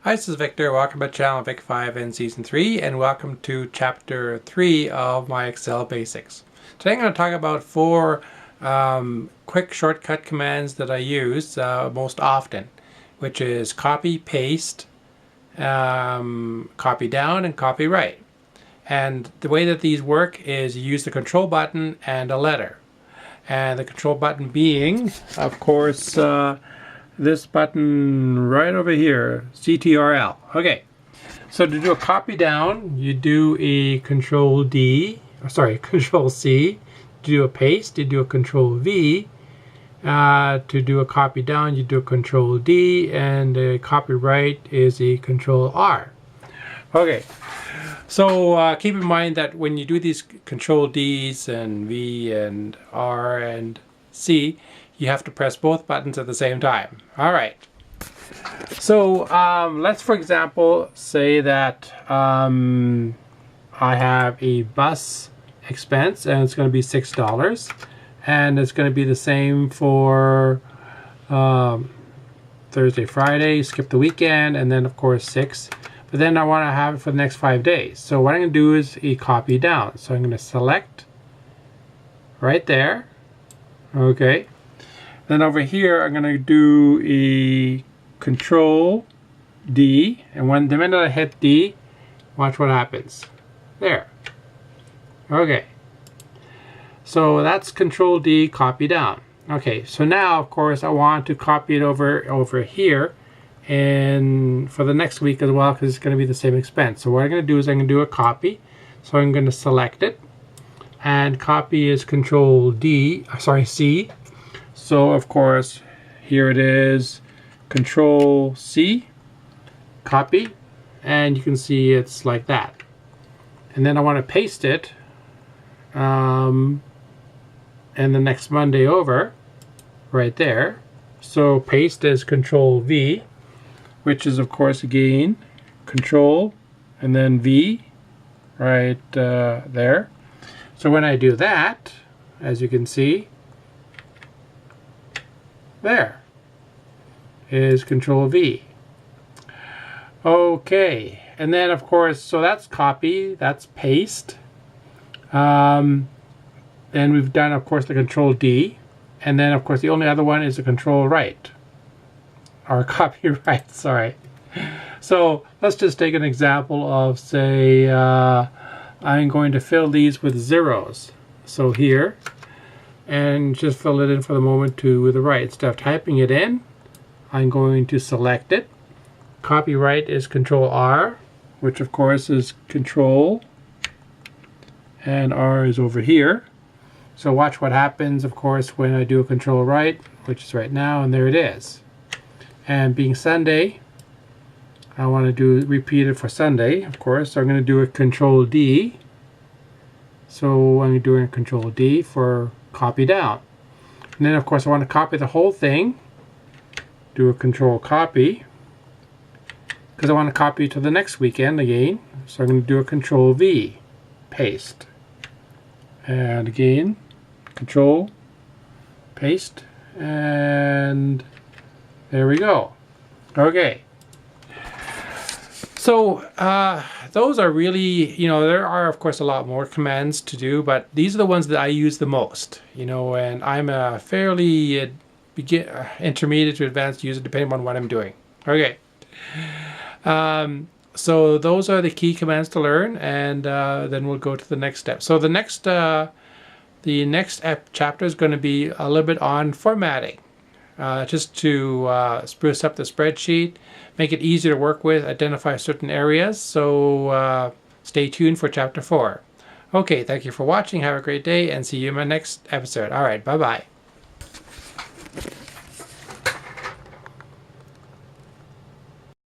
Hi, this is Victor. Welcome to Channel Vic 5 in Season 3, and welcome to Chapter 3 of my Excel Basics. Today I'm going to talk about four quick shortcut commands that I use most often, which is copy, paste, copy down, and copy right. And the way that these work is you use the control button and a letter. And the control button being, of course, this button right over here, CTRL. Okay, so to do a copy down, you do a Control C. To do a paste, you do a Control V. To do a copy down, you do a Control D, and a copy right is a Control R. Okay, so keep in mind that when you do these Control Ds and V and R and C, you have to press both buttons at the same time. All right. So let's, for example, say that I have a bus expense and it's going to be $6, and it's going to be the same for Thursday, Friday, skip the weekend, and then of course 6. But then I want to have it for the next 5 days. So what I'm going to do is a copy down. So I'm going to select right there. Okay. Then over here, I'm going to do a Control D, and the minute I hit D, watch what happens. There. Okay. So that's Control D, copy down. Okay, so now, of course, I want to copy it over here, and for the next week as well, because it's going to be the same expense. So what I'm going to do is I'm going to do a copy. So I'm going to select it, and copy is Control C. So of course, here it is, Control C, copy, and you can see it's like that. And then I want to paste it, and the next Monday over, right there. So paste is Control V, which is of course again, Control, and then V, right there. So when I do that, as you can see, there is Control V. Okay, and then of course, so that's copy, that's paste. Then we've done, of course, the Control D, and then of course the only other one is the Control right, or copy right. Sorry. So let's just take an example of, say, I'm going to fill these with zeros. So here. And just fill it in for the moment to the right. Instead of typing it in, I'm going to select it. Copyright is Control R, which of course is Control, and R is over here. So watch what happens, of course, when I do a Control right, which is right now, and there it is. And being Sunday, I want to repeat it for Sunday, of course. So I'm going to do a Control D. So I'm doing a Control D for copy down. And then of course I want to copy the whole thing, do a Control copy, because I want to copy to the next weekend again. So I'm going to do a Control V, paste, and again Control, paste, and there we go. Okay, so those are really, there are of course a lot more commands to do, but these are the ones that I use the most, and I'm a fairly intermediate to advanced user depending on what I'm doing. Okay, so those are the key commands to learn, and then we'll go to the next step. So the next chapter is going to be a little bit on formatting. Just to spruce up the spreadsheet, make it easier to work with, identify certain areas. So stay tuned for Chapter 4. Okay, thank you for watching. Have a great day, and see you in my next episode. All right, bye-bye.